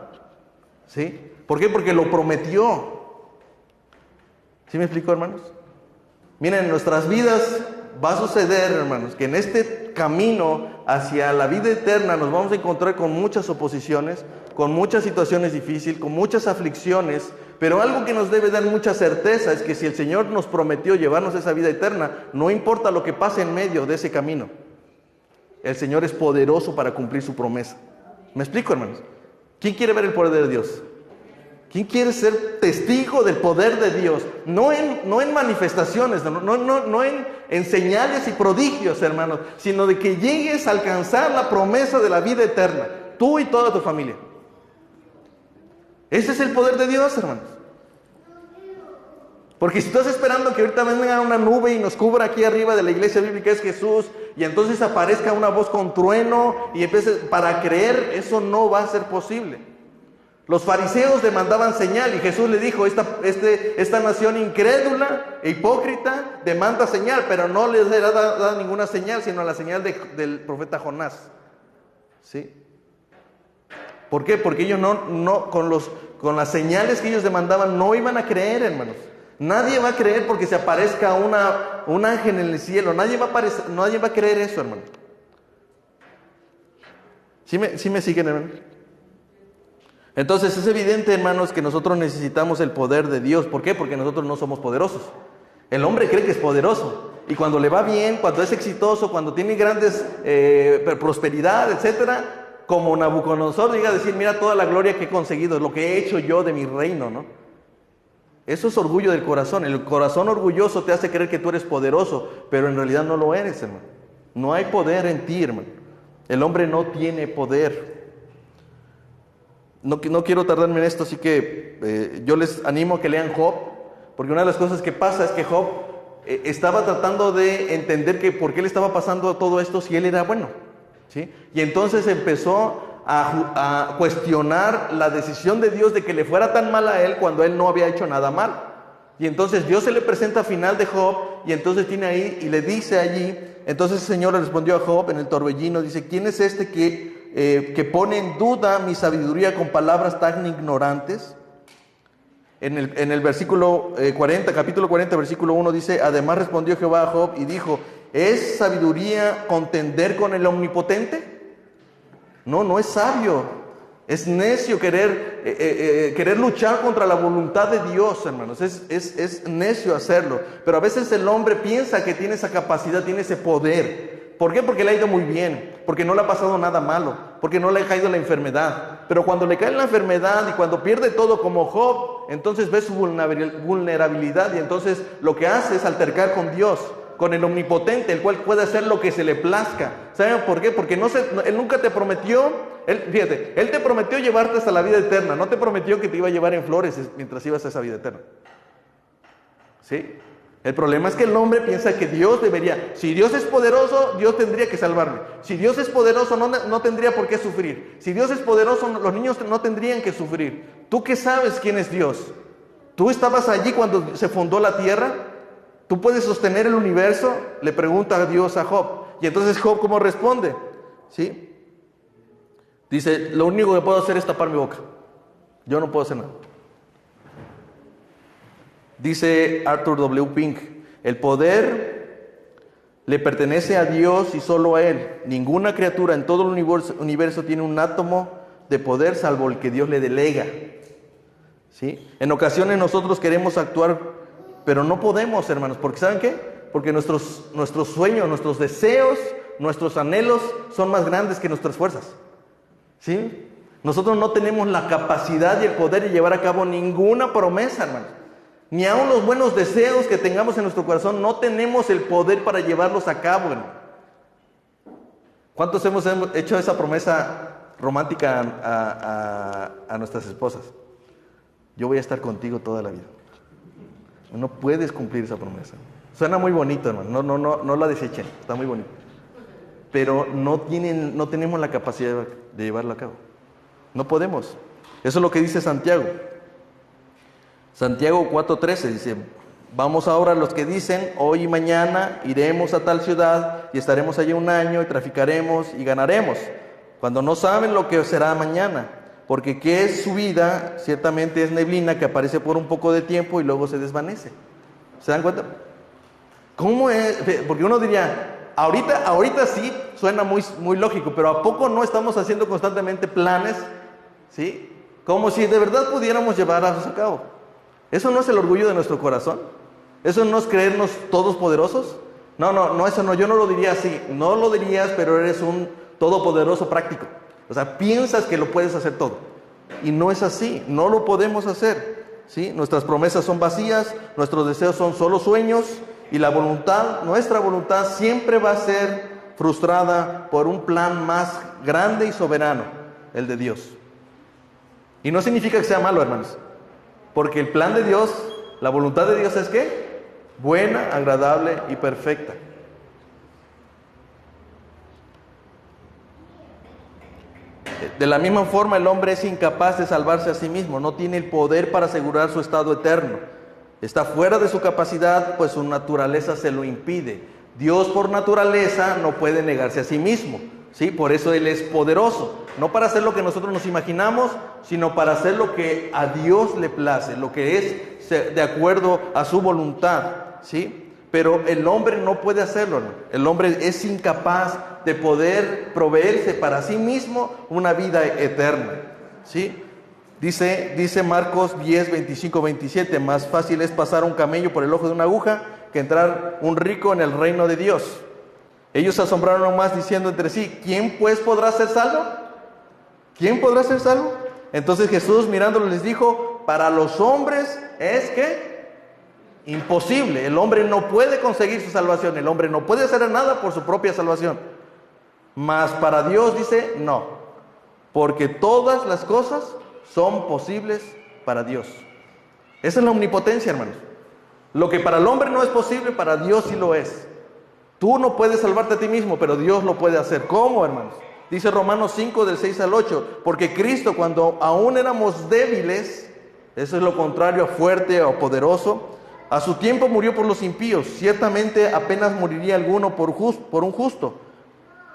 ¿Sí? ¿Por qué? Porque lo prometió. ¿Sí me explico, hermanos? Miren, en nuestras vidas va a suceder, hermanos, que en este camino hacia la vida eterna nos vamos a encontrar con muchas oposiciones, con muchas situaciones difíciles, con muchas aflicciones, pero algo que nos debe dar mucha certeza es que si el Señor nos prometió llevarnos a esa vida eterna, no importa lo que pase en medio de ese camino, el Señor es poderoso para cumplir su promesa. ¿Me explico, hermanos? ¿Quién quiere ver el poder de Dios? ¿Quién quiere ser testigo del poder de Dios? No en manifestaciones, no en señales y prodigios, hermanos, sino de que llegues a alcanzar la promesa de la vida eterna, tú y toda tu familia. Ese es el poder de Dios, hermanos. Porque si estás esperando que ahorita venga una nube y nos cubra aquí arriba de la iglesia bíblica es Jesús, y entonces aparezca una voz con trueno y empiece, para creer, eso no va a ser posible. Los fariseos demandaban señal y Jesús le dijo, esta nación incrédula e hipócrita demanda señal, pero no les será dada ninguna señal, sino la señal del profeta Jonás. ¿Sí? ¿Por qué? Porque ellos con las señales que ellos demandaban no iban a creer, hermanos. Nadie va a creer porque se aparezca un ángel en el cielo. Nadie va a creer eso, hermano. ¿Sí me siguen, hermano? Entonces es evidente, hermanos, que nosotros necesitamos el poder de Dios. ¿Por qué? Porque nosotros no somos poderosos. El hombre cree que es poderoso. Y cuando le va bien, cuando es exitoso, cuando tiene grandes prosperidad, etcétera, como Nabucodonosor llega a decir, mira toda la gloria que he conseguido, lo que he hecho yo de mi reino, ¿no? Eso es orgullo del corazón. El corazón orgulloso te hace creer que tú eres poderoso, pero en realidad no lo eres, hermano. No hay poder en ti, hermano. El hombre no tiene poder. No quiero tardarme en esto, así que yo les animo a que lean Job, porque una de las cosas que pasa es que Job estaba tratando de entender que por qué le estaba pasando todo esto si él era bueno, ¿sí? Y entonces empezó a cuestionar la decisión de Dios de que le fuera tan mal a él cuando él no había hecho nada mal. Y entonces Dios se le presenta al final de Job y entonces tiene ahí y le dice allí, entonces el Señor le respondió a Job en el torbellino, dice, ¿quién es este que pone en duda mi sabiduría con palabras tan ignorantes? En el versículo 40, capítulo 40, versículo 1 dice, además respondió Jehová a Job y dijo, ¿es sabiduría contender con el omnipotente? No es sabio, es necio querer luchar contra la voluntad de Dios, hermanos, es necio hacerlo. Pero a veces el hombre piensa que tiene esa capacidad, tiene ese poder, ¿Por qué? Porque le ha ido muy bien, porque no le ha pasado nada malo, porque no le ha caído la enfermedad. Pero cuando le cae la enfermedad y cuando pierde todo como Job, entonces ve su vulnerabilidad y entonces lo que hace es altercar con Dios, con el omnipotente, el cual puede hacer lo que se le plazca. ¿Saben por qué? Porque Él nunca te prometió, fíjate, Él te prometió llevarte hasta la vida eterna, no te prometió que te iba a llevar en flores mientras ibas a esa vida eterna. ¿Sí? El problema es que el hombre piensa que Dios debería, si Dios es poderoso, Dios tendría que salvarme. Si Dios es poderoso, no tendría por qué sufrir. Si Dios es poderoso, los niños no tendrían que sufrir. ¿Tú qué sabes quién es Dios? ¿Tú estabas allí cuando se fundó la tierra? ¿Tú puedes sostener el universo? Le pregunta a Dios a Job. Y entonces Job, ¿cómo responde? ¿Sí? Dice, lo único que puedo hacer es tapar mi boca. Yo no puedo hacer nada. Dice Arthur W. Pink, el poder le pertenece a Dios y solo a Él. Ninguna criatura en todo el universo tiene un átomo de poder salvo el que Dios le delega. ¿Sí? En ocasiones nosotros queremos actuar, pero no podemos, hermanos, porque ¿saben qué? Porque nuestros sueños, nuestros deseos, nuestros anhelos son más grandes que nuestras fuerzas. ¿Sí? Nosotros no tenemos la capacidad y el poder de llevar a cabo ninguna promesa, hermanos. Ni aun los buenos deseos que tengamos en nuestro corazón, no tenemos el poder para llevarlos a cabo, hermano. ¿Cuántos hemos hecho esa promesa romántica a nuestras esposas? Yo voy a estar contigo toda la vida. No puedes cumplir esa promesa. Suena muy bonito, hermano. No la desechen. Está muy bonito. Pero no tenemos la capacidad de llevarlo a cabo. No podemos. Eso es lo que dice Santiago. Santiago 4:13 dice, vamos ahora los que dicen, hoy y mañana iremos a tal ciudad y estaremos allí un año y traficaremos y ganaremos, cuando no saben lo que será mañana, porque qué es su vida, ciertamente es neblina que aparece por un poco de tiempo y luego se desvanece. ¿Se dan cuenta? ¿Cómo es? Porque uno diría, ahorita sí suena muy lógico, pero ¿a poco no estamos haciendo constantemente planes? ¿Sí? Como si de verdad pudiéramos llevarlos a cabo. ¿Eso no es el orgullo de nuestro corazón? ¿Eso no es creernos todos poderosos? No, eso no, yo no lo diría así. No lo dirías, pero eres un todopoderoso práctico. O sea, piensas que lo puedes hacer todo. Y no es así, no lo podemos hacer. ¿Sí? Nuestras promesas son vacías, nuestros deseos son solo sueños, y nuestra voluntad siempre va a ser frustrada por un plan más grande y soberano, el de Dios. Y no significa que sea malo, hermanos. Porque el plan de Dios, la voluntad de Dios es ¿qué? Buena, agradable y perfecta. De la misma forma, el hombre es incapaz de salvarse a sí mismo, no tiene el poder para asegurar su estado eterno. Está fuera de su capacidad, pues su naturaleza se lo impide. Dios por naturaleza no puede negarse a sí mismo, ¿sí? Por eso Él es poderoso, no para hacer lo que nosotros nos imaginamos, sino para hacer lo que a Dios le place, lo que es de acuerdo a su voluntad, ¿sí? Pero el hombre no puede hacerlo, ¿no? El hombre es incapaz de poder proveerse para sí mismo una vida eterna, ¿sí? Dice Marcos 10, 25, 27, más fácil es pasar un camello por el ojo de una aguja que entrar un rico en el reino de Dios. Ellos se asombraron aún más diciendo entre sí, ¿quién pues podrá ser salvo? ¿Quién podrá ser salvo? Entonces Jesús mirándolo les dijo, para los hombres es que imposible. El hombre no puede conseguir su salvación, el hombre no puede hacer nada por su propia salvación. Mas para Dios dice, no, porque todas las cosas son posibles para Dios. Esa es la omnipotencia, hermanos. Lo que para el hombre no es posible, para Dios sí lo es. Tú no puedes salvarte a ti mismo, pero Dios lo puede hacer. ¿Cómo, hermanos? Dice Romanos 5, del 6 al 8, porque Cristo cuando aún éramos débiles, eso es lo contrario a fuerte o poderoso, a su tiempo murió por los impíos. Ciertamente apenas moriría alguno por un justo.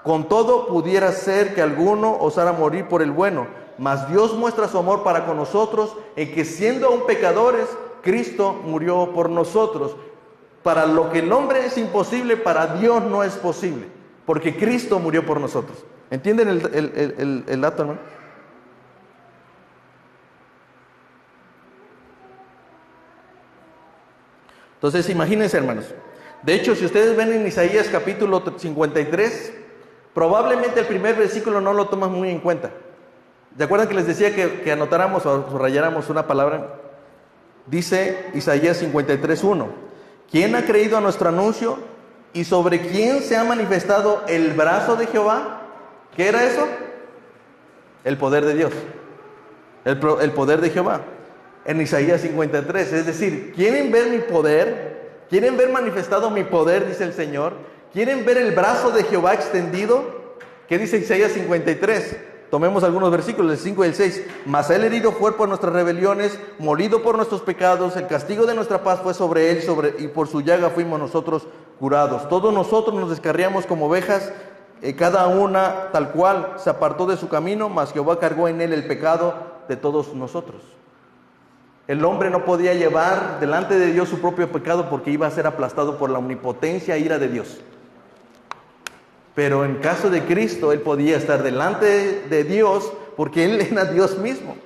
Con todo pudiera ser que alguno osara morir por el bueno, mas Dios muestra su amor para con nosotros en que siendo aún pecadores, Cristo murió por nosotros. Para lo que el hombre es imposible, para Dios no es posible, porque Cristo murió por nosotros. ¿Entienden el dato, no? Entonces imagínense, hermanos, De hecho, si ustedes ven en Isaías capítulo 53, probablemente el primer versículo no lo toman muy en cuenta. ¿Se acuerdan que les decía que anotáramos o subrayáramos una palabra? Dice Isaías 53:1: ¿Quién ha creído a nuestro anuncio? ¿Y sobre quién se ha manifestado el brazo de Jehová? ¿Qué era eso? El poder de Dios. El poder de Jehová. En Isaías 53. Es decir, ¿quieren ver mi poder? ¿Quieren ver manifestado mi poder? Dice el Señor. ¿Quieren ver el brazo de Jehová extendido? ¿Qué dice Isaías 53? Tomemos algunos versículos, el 5 y el 6. Mas él herido fue por nuestras rebeliones, molido por nuestros pecados, el castigo de nuestra paz fue sobre él, y por su llaga fuimos nosotros curados. Todos nosotros nos descarriamos como ovejas, cada una tal cual se apartó de su camino, mas Jehová cargó en él el pecado de todos nosotros. El hombre no podía llevar delante de Dios su propio pecado porque iba a ser aplastado por la omnipotencia e ira de Dios. Pero en caso de Cristo, Él podía estar delante de Dios porque Él era Dios mismo.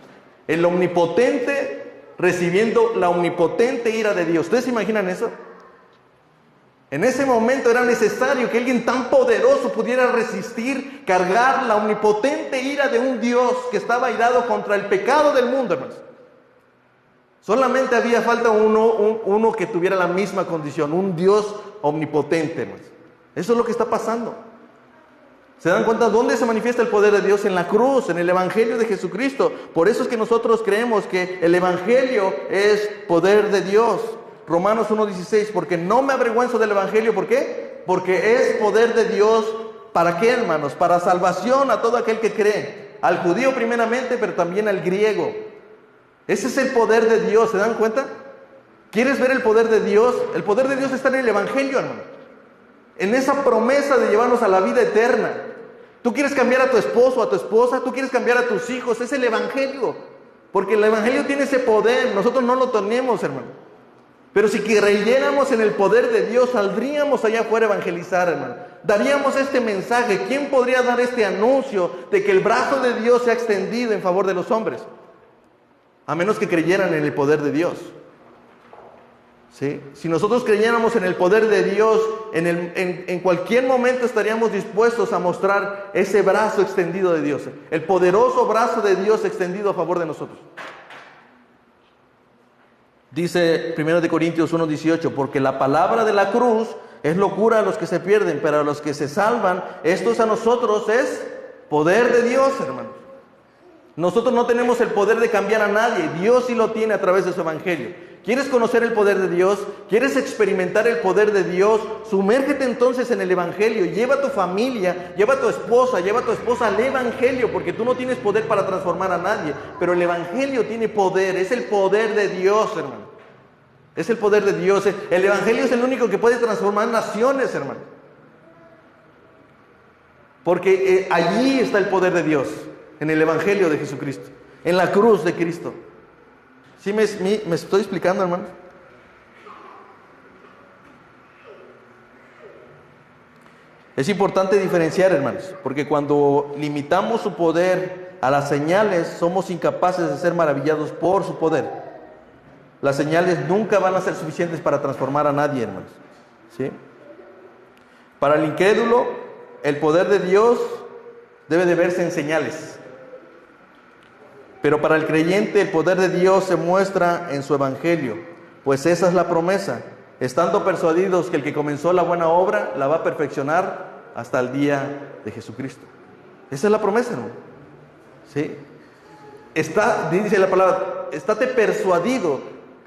El omnipotente recibiendo la omnipotente ira de Dios. ¿Ustedes se imaginan eso? En ese momento era necesario que alguien tan poderoso pudiera resistir, cargar la omnipotente ira de un Dios que estaba irado contra el pecado del mundo, hermanos. Solamente había falta uno que tuviera la misma condición, un Dios omnipotente, hermanos. Eso es lo que está pasando. ¿Se dan cuenta dónde se manifiesta el poder de Dios? En la cruz, en el Evangelio de Jesucristo. Por eso es que nosotros creemos que el Evangelio es poder de Dios. Romanos 1:16, porque no me avergüenzo del Evangelio. ¿Por qué? Porque es poder de Dios. ¿Para qué, hermanos? Para salvación a todo aquel que cree. Al judío primeramente, pero también al griego. Ese es el poder de Dios, ¿se dan cuenta? ¿Quieres ver el poder de Dios? El poder de Dios está en el Evangelio, hermano. En esa promesa de llevarnos a la vida eterna. Tú quieres cambiar a tu esposo, a tu esposa, tú quieres cambiar a tus hijos, es el Evangelio. Porque el Evangelio tiene ese poder, nosotros no lo tenemos, hermano. Pero si creyéramos en el poder de Dios, saldríamos allá afuera a evangelizar, hermano. Daríamos este mensaje. ¿Quién podría dar este anuncio de que el brazo de Dios se ha extendido en favor de los hombres? A menos que creyeran en el poder de Dios. ¿Sí? Si nosotros creyéramos en el poder de Dios, en cualquier momento estaríamos dispuestos a mostrar ese brazo extendido de Dios, el poderoso brazo de Dios extendido a favor de nosotros. Dice 1 Corintios 1:18, porque la palabra de la cruz es locura a los que se pierden, pero a los que se salvan, estos a nosotros es poder de Dios, hermanos. Nosotros no tenemos el poder de cambiar a nadie, Dios sí lo tiene a través de su Evangelio. ¿Quieres conocer el poder de Dios? ¿Quieres experimentar el poder de Dios? Sumérgete entonces en el Evangelio, lleva a tu familia, lleva a tu esposa al Evangelio, porque tú no tienes poder para transformar a nadie, pero el Evangelio tiene poder, es el poder de Dios, hermano. Es el poder de Dios. El Evangelio es el único que puede transformar naciones, hermano. Porque allí está el poder de Dios, en el Evangelio de Jesucristo, en la cruz de Cristo. ¿Sí me estoy explicando, hermanos? Es importante diferenciar, hermanos, porque cuando limitamos su poder a las señales, somos incapaces de ser maravillados por su poder. Las señales nunca van a ser suficientes para transformar a nadie, hermanos. ¿Sí? Para el incrédulo, el poder de Dios debe de verse en señales. Pero para el creyente el poder de Dios se muestra en su Evangelio, pues esa es la promesa, estando persuadidos que el que comenzó la buena obra la va a perfeccionar hasta el día de Jesucristo. Esa es la promesa, hermano. ¿Sí? Dice la palabra, estate persuadido,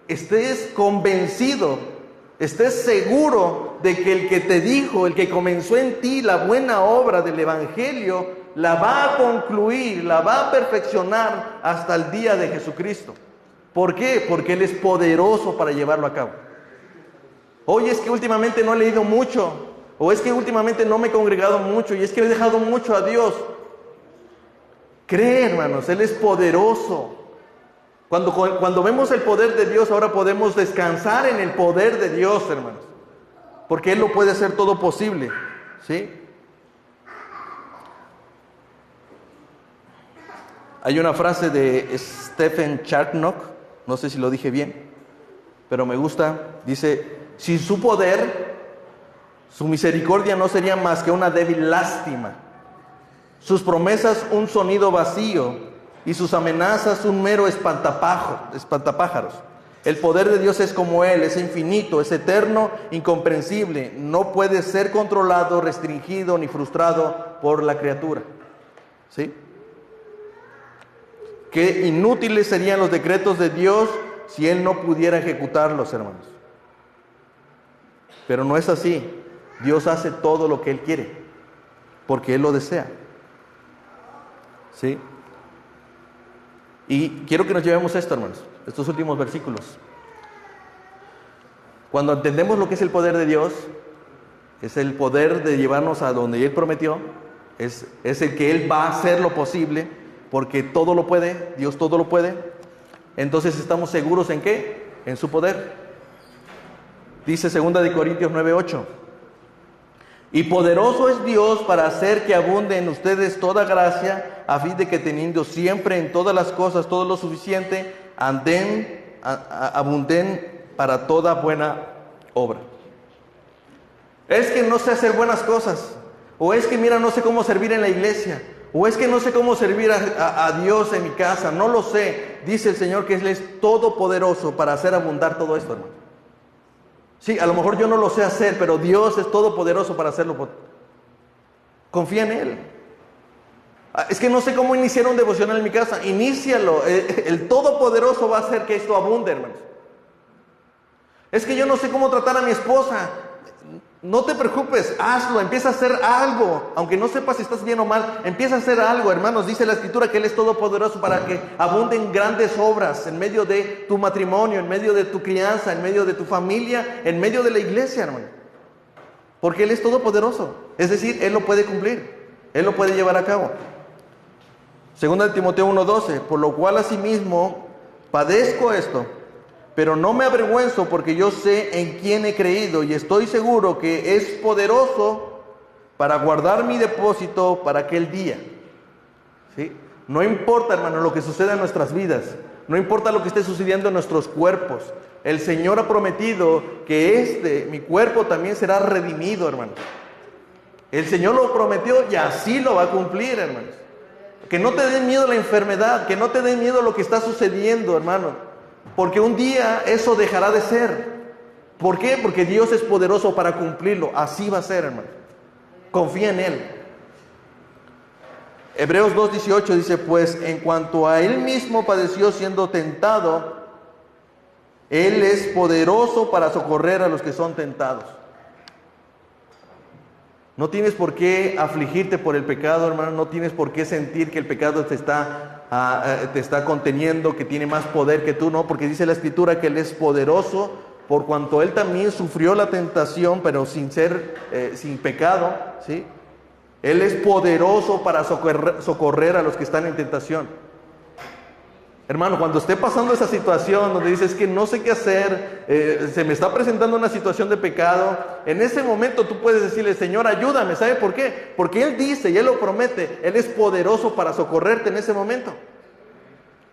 estés convencido, estés seguro de que el que te dijo, el que comenzó en ti la buena obra del Evangelio, la va a concluir, la va a perfeccionar hasta el día de Jesucristo. ¿Por qué? Porque Él es poderoso para llevarlo a cabo. Oye, es que últimamente no he leído mucho, o es que últimamente no me he congregado mucho, y es que he dejado mucho a Dios. Cree, hermanos, Él es poderoso. Cuando vemos el poder de Dios, ahora podemos descansar en el poder de Dios, hermanos, porque Él lo puede hacer todo posible. ¿Sí? Hay una frase de Stephen Charnock, no sé si lo dije bien, pero me gusta. Dice, sin su poder Su misericordia no sería más que una débil lástima. Sus promesas un sonido vacío y sus amenazas un mero espantapájaros. El poder de Dios es como Él, es infinito, es eterno, incomprensible. No puede ser controlado, restringido ni frustrado por la criatura. ¿Sí? Qué inútiles serían los decretos de Dios si Él no pudiera ejecutarlos, hermanos. Pero no es así. Dios hace todo lo que Él quiere, porque Él lo desea. ¿Sí? Y quiero que nos llevemos esto, hermanos, estos últimos versículos. Cuando entendemos lo que es el poder de Dios, es el poder de llevarnos a donde Él prometió, es el que Él va a hacer lo posible, porque todo lo puede, Dios todo lo puede. Entonces estamos seguros ¿en qué? En su poder. Dice 2 Corintios 9:8. Y poderoso es Dios para hacer que abunde en ustedes toda gracia, a fin de que teniendo siempre en todas las cosas todo lo suficiente, abunden para toda buena obra. Es que no sé hacer buenas cosas, o es que mira, no sé cómo servir en la iglesia, o es que no sé cómo servir a Dios en mi casa, no lo sé. Dice el Señor que Él es todopoderoso para hacer abundar todo esto, hermano. Sí, a lo mejor yo no lo sé hacer, pero Dios es todopoderoso para hacerlo. Confía en Él. Es que no sé cómo iniciar un devocional en mi casa. Inícialo. El todopoderoso va a hacer que esto abunde, hermanos. Es que yo no sé cómo tratar a mi esposa. No te preocupes, hazlo, empieza a hacer algo. Aunque no sepas si estás bien o mal, empieza a hacer algo, hermanos. Dice la Escritura que Él es todopoderoso para que abunden grandes obras en medio de tu matrimonio, en medio de tu crianza, en medio de tu familia, en medio de la iglesia, hermano. Porque Él es todopoderoso. Es decir, Él lo puede cumplir, Él lo puede llevar a cabo. 2 Timoteo 1:12, por lo cual asimismo padezco esto, pero no me avergüenzo, porque yo sé en quién he creído y estoy seguro que es poderoso para guardar mi depósito para aquel día. ¿Sí? No importa, hermano, lo que suceda en nuestras vidas, no importa lo que esté sucediendo en nuestros cuerpos. El Señor ha prometido que mi cuerpo también será redimido, hermano. El Señor lo prometió y así lo va a cumplir, hermanos. Que no te dé miedo la enfermedad, que no te dé miedo lo que está sucediendo, hermano. Porque un día eso dejará de ser. ¿Por qué? Porque Dios es poderoso para cumplirlo. Así va a ser, hermano. Confía en Él. Hebreos 2:18 dice, pues en cuanto a Él mismo padeció siendo tentado, Él es poderoso para socorrer a los que son tentados. No tienes por qué afligirte por el pecado, hermano. No tienes por qué sentir que el pecado te está conteniendo, que tiene más poder que tú, no, porque dice la Escritura que Él es poderoso por cuanto Él también sufrió la tentación, pero sin pecado, ¿sí? Él es poderoso para socorrer a los que están en tentación. Hermano, cuando esté pasando esa situación donde dices que no sé qué hacer, se me está presentando una situación de pecado, en ese momento tú puedes decirle, Señor, ayúdame. ¿Sabe por qué? Porque Él dice y Él lo promete, Él es poderoso para socorrerte en ese momento.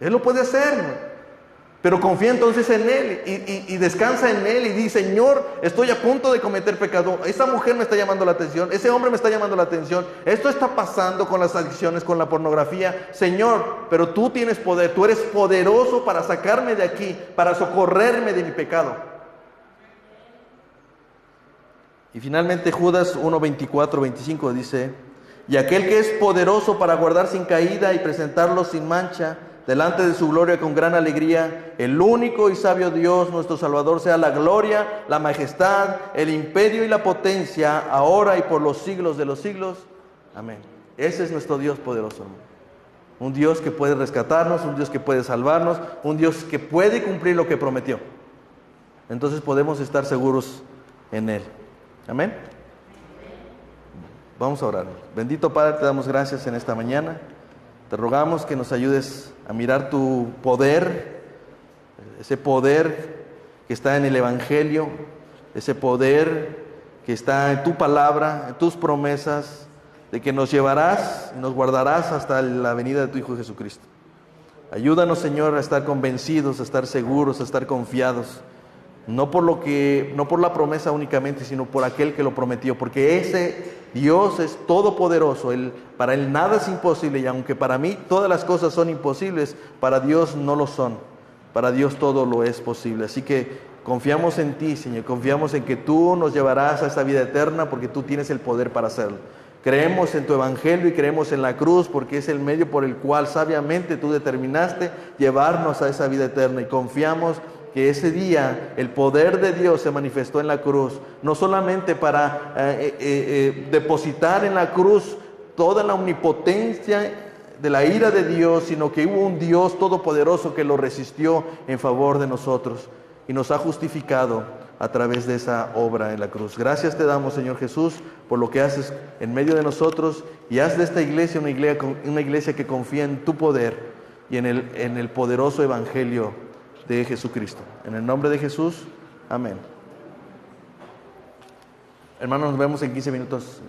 Él lo puede hacer, pero confía entonces en Él y descansa en Él y dice, Señor, estoy a punto de cometer pecado, esa mujer me está llamando la atención, ese hombre me está llamando la atención, esto está pasando con las adicciones, con la pornografía, Señor, pero tú tienes poder, tú eres poderoso para sacarme de aquí, para socorrerme de mi pecado. Y finalmente Judas 1:24-25 dice, y aquel que es poderoso para guardar sin caída y presentarlo sin mancha delante de su gloria con gran alegría, el único y sabio Dios, nuestro Salvador, sea la gloria, la majestad, el imperio y la potencia, ahora y por los siglos de los siglos. Amén. Ese es nuestro Dios poderoso, hermano. Un Dios que puede rescatarnos, un Dios que puede salvarnos, un Dios que puede cumplir lo que prometió. Entonces podemos estar seguros en Él. Amén. Vamos a orar. Bendito Padre, te damos gracias en esta mañana. Te rogamos que nos ayudes a mirar tu poder, ese poder que está en el Evangelio, ese poder que está en tu palabra, en tus promesas, de que nos llevarás y nos guardarás hasta la venida de tu Hijo Jesucristo. Ayúdanos, Señor, a estar convencidos, a estar seguros, a estar confiados No por la promesa únicamente, sino por aquel que lo prometió, porque ese Dios es todopoderoso, para Él nada es imposible, y aunque para mí todas las cosas son imposibles, para Dios no lo son, para Dios todo lo es posible. Así que confiamos en ti, Señor, confiamos en que tú nos llevarás a esa vida eterna, porque tú tienes el poder para hacerlo. Creemos en tu evangelio y creemos en la cruz, porque es el medio por el cual sabiamente tú determinaste llevarnos a esa vida eterna, y confiamos que ese día el poder de Dios se manifestó en la cruz, no solamente para depositar en la cruz toda la omnipotencia de la ira de Dios, sino que hubo un Dios todopoderoso que lo resistió en favor de nosotros y nos ha justificado a través de esa obra en la cruz. Gracias te damos, Señor Jesús, por lo que haces en medio de nosotros, y haz de esta iglesia una iglesia que confía en tu poder y en el poderoso evangelio de Jesucristo. En el nombre de Jesús, amén. Hermanos, nos vemos en 15 minutos.